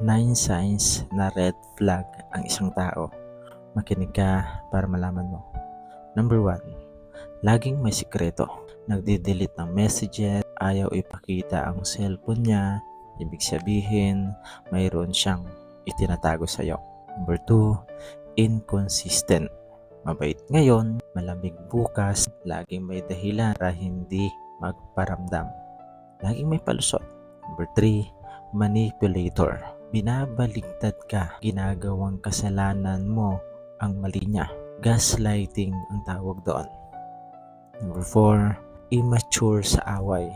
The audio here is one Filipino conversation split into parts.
9 signs na red flag ang isang tao. Makinig ka para malaman mo. Number 1. Laging may sikreto. Nagde-delete ng messages, ayaw ipakita ang cellphone niya, ibig sabihin, mayroon siyang itinatago sa'yo. Number 2. Inconsistent. Mabait ngayon, malamig bukas, laging may dahilan para hindi magparamdam. Laging may palusot. Number 3. Manipulator. Binabaligtad ka, ginagawang kasalanan mo ang mali niya. Gaslighting ang tawag doon. Number 4. Immature sa away.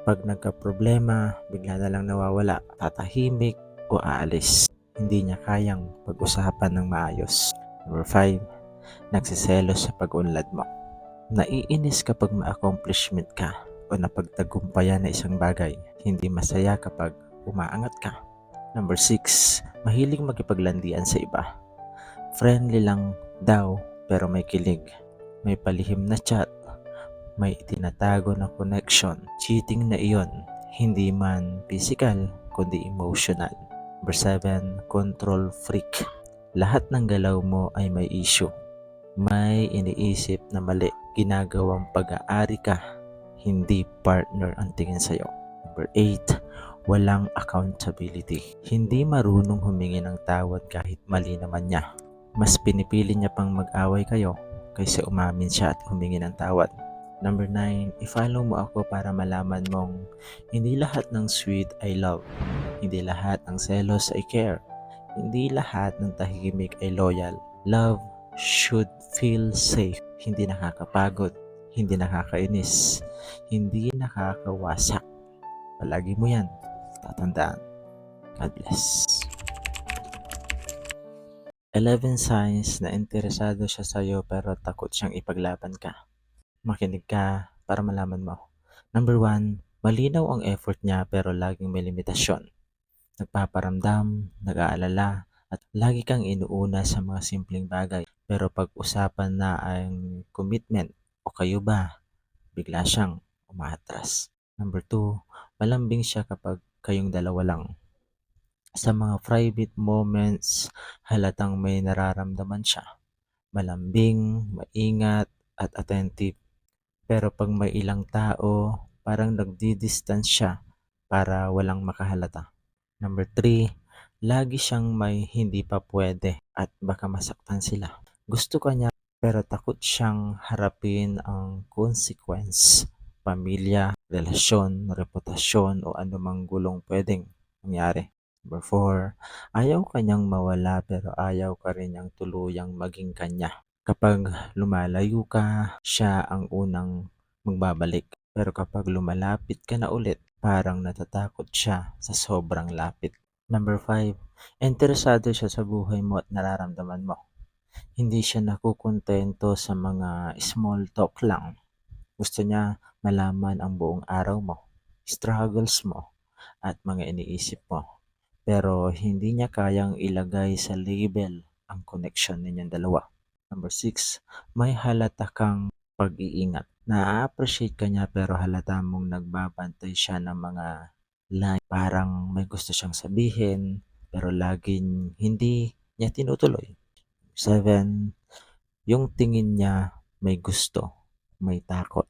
Pag nagka-problema, bigla na lang nawawala, tatahimik o aalis. Hindi niya kayang pag-usapan ng maayos. Number 5. Nagsiselos sa pag-unlad mo. Naiinis kapag ma-accomplishment ka o napagtagumpayan na isang bagay. Hindi masaya kapag umaangat ka. Number 6. Mahilig makipaglandian sa iba. Friendly lang daw pero may kilig. May palihim na chat. May tinatago na connection. Cheating na iyon. Hindi man physical kundi emotional. Number 7. Control freak. Lahat ng galaw mo ay may issue. May iniisip na mali. Ginagawang pag-aari ka. Hindi partner ang tingin sa'yo. Number 8. Walang accountability. Hindi marunong humingi ng tawad kahit mali naman niya. Mas pinipili niya pang mag-away kayo kaysa umamin siya at humingi ng tawad. Number 9. I-follow mo ako para malaman mong hindi lahat ng sweet ay love. Hindi lahat ng selos ay care. Hindi lahat ng tahimik ay loyal. Love should feel safe. Hindi nakakapagod. Hindi nakakainis. Hindi nakakawasak. Palagi mo yan tatandaan. God bless. 11 signs na interesado siya sa'yo pero takot siyang ipaglaban ka. Makinig ka para malaman mo. Number 1. Malinaw ang effort niya pero laging may limitasyon. Nagpaparamdam, nag-aalala, at lagi kang inuuna sa mga simpleng bagay. Pero pag usapan na ang commitment o kayo ba, bigla siyang umaatras. Number 2. Malambing siya kapag kayong dalawa lang. Sa mga private moments, halatang may nararamdaman siya. Malambing, maingat, at attentive. Pero pag may ilang tao, parang nagdi-distance siya para walang makahalata. Number 3. Lagi siyang may hindi pa pwede at baka masaktan sila. Gusto ka niya pero takot siyang harapin ang consequence. Pamilya, relasyon, reputasyon o anumang gulong pwedeng mangyari. Number 4. Ayaw kanyang mawala pero ayaw ka rin niyang tuluyang maging kanya. Kapag lumalayo ka, siya ang unang magbabalik. Pero kapag lumalapit ka na ulit, parang natatakot siya sa sobrang lapit. Number 5. Interesado siya sa buhay mo at nararamdaman mo. Hindi siya nakukontento sa mga small talk lang. Gusto niya malaman ang buong araw mo, struggles mo, at mga iniisip mo. Pero hindi niya kayang ilagay sa label ang connection ninyong dalawa. Number 6. May halata kang pag-iingat. Na-appreciate ka niya pero halata mong nagbabantay siya ng mga line. Parang may gusto siyang sabihin pero laging hindi niya tinutuloy. 7. Yung tingin niya may gusto, may takot.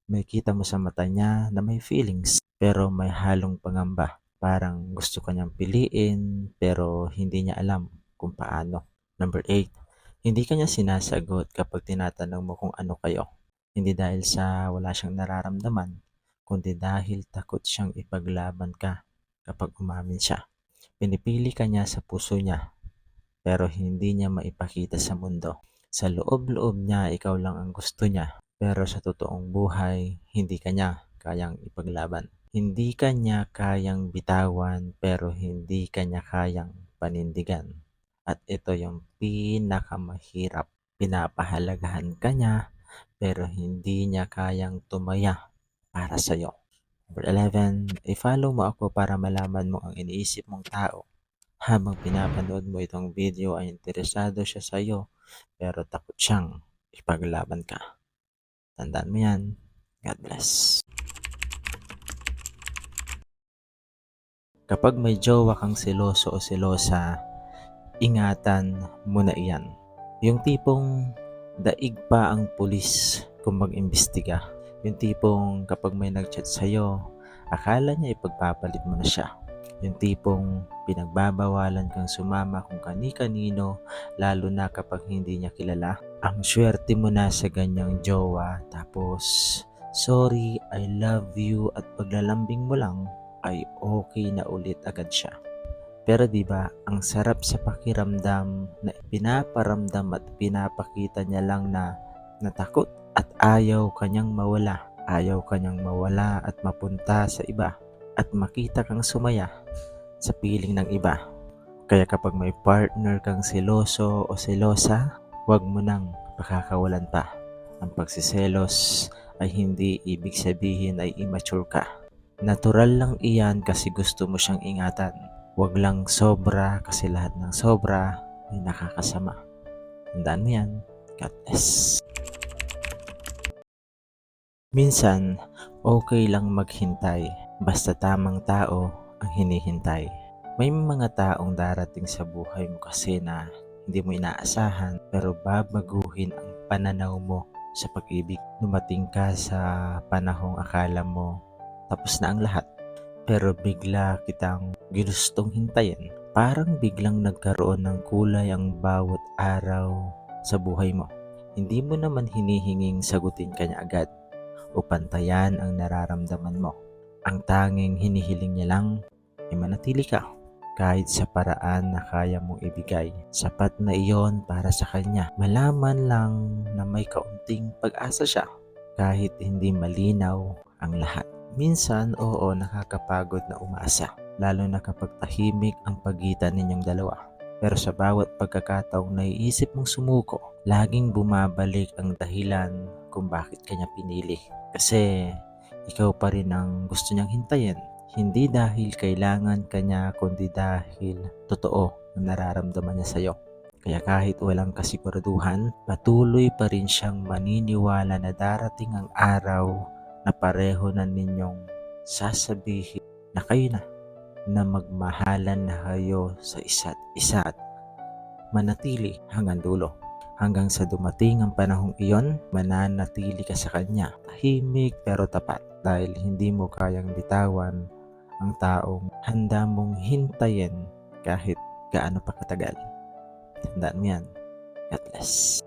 May kita mo sa mata niya na may feelings pero may halong pangamba. Parang gusto kanyang piliin pero hindi niya alam kung paano. Number 8. Hindi kanya sinasagot kapag tinatanong mo kung ano kayo. Hindi dahil sa wala siyang nararamdaman, kundi dahil takot siyang ipaglaban ka kapag umamin siya. Pinipili ka niya sa puso niya pero hindi niya maipakita sa mundo. Sa loob-loob niya, ikaw lang ang gusto niya. Pero sa totoong buhay, hindi ka niya kayang ipaglaban. Hindi ka niya kayang bitawan pero hindi ka niya kayang panindigan. At ito yung pinakamahirap. Pinapahalagahan ka niya pero hindi niya kayang tumaya para sa'yo. Number 11. I-follow mo ako para malaman mo ang iniisip mong tao. Habang pinapanood mo itong video ay interesado siya sa iyo pero takot siyang ipaglaban ka. Tandaan mo yan. God bless. Kapag may jowa kang seloso o selosa, ingatan mo na iyan. Yung tipong daig pa ang pulis kung mag-imbestiga. Yung tipong kapag may nag-chat sa'yo, akala niya ipagpapalit mo na siya. Yung tipong pinagbabawalan kang sumama kung kani-kanino, lalo na kapag hindi niya kilala. Ang swerte mo na sa ganyang jowa, tapos sorry, I love you at paglalambing mo lang ay okay na ulit agad siya. Pero 'di ba, ang sarap sa pakiramdam na pinaparamdam at pinapakita niya lang na natakot at ayaw kanyang mawala. Ayaw kanyang mawala at mapunta sa iba at makita kang sumaya sa piling ng iba. Kaya kapag may partner kang seloso o selosa, huwag mo nang pakakawalan pa. Ang pagsiselos ay hindi ibig sabihin ay immature ka. Natural lang iyan kasi gusto mo siyang ingatan. Huwag lang sobra kasi lahat ng sobra ay nakakasama. Tandaan mo yan. God bless. Minsan, okay lang maghintay. Basta tamang tao ang hinihintay. May mga taong darating sa buhay mo kasi na hindi mo inaasahan pero babaguhin ang pananaw mo sa pag-ibig. Dumating ka sa panahong akala mo tapos na ang lahat. Pero bigla kitang ginustong hintayin. Parang biglang nagkaroon ng kulay ang bawat araw sa buhay mo. Hindi mo naman hinihinging sagutin kanya agad o pantayan ang nararamdaman mo. Ang tanging hinihiling niya lang ay manatili ka kahit sa paraan na kaya mong ibigay. Sapat na iyon para sa kanya. Malaman lang na may kaunting pag-asa siya kahit hindi malinaw ang lahat. Minsan, oo, nakakapagod na umasa, lalo na kapag tahimik ang pagitan ninyong dalawa. Pero sa bawat pagkakataong naiisip mong sumuko, laging bumabalik ang dahilan kung bakit kanya pinili. Kasi ikaw pa rin ang gusto niyang hintayin. Hindi dahil kailangan kanya, kundi dahil totoo ang nararamdaman niya sa'yo. Kaya kahit walang kasiguraduhan, patuloy pa rin siyang maniniwala na darating ang araw na pareho na ninyong sasabihin na kayo na magmahalan na kayo sa isa't isa at manatili hanggang dulo. Hanggang sa dumating ang panahong iyon, mananatili ka sa kanya. Tahimik pero tapat dahil hindi mo kayang bitawan ang taong handa mong hintayin kahit gaano pa katagal. Tandaan mo yan. God bless.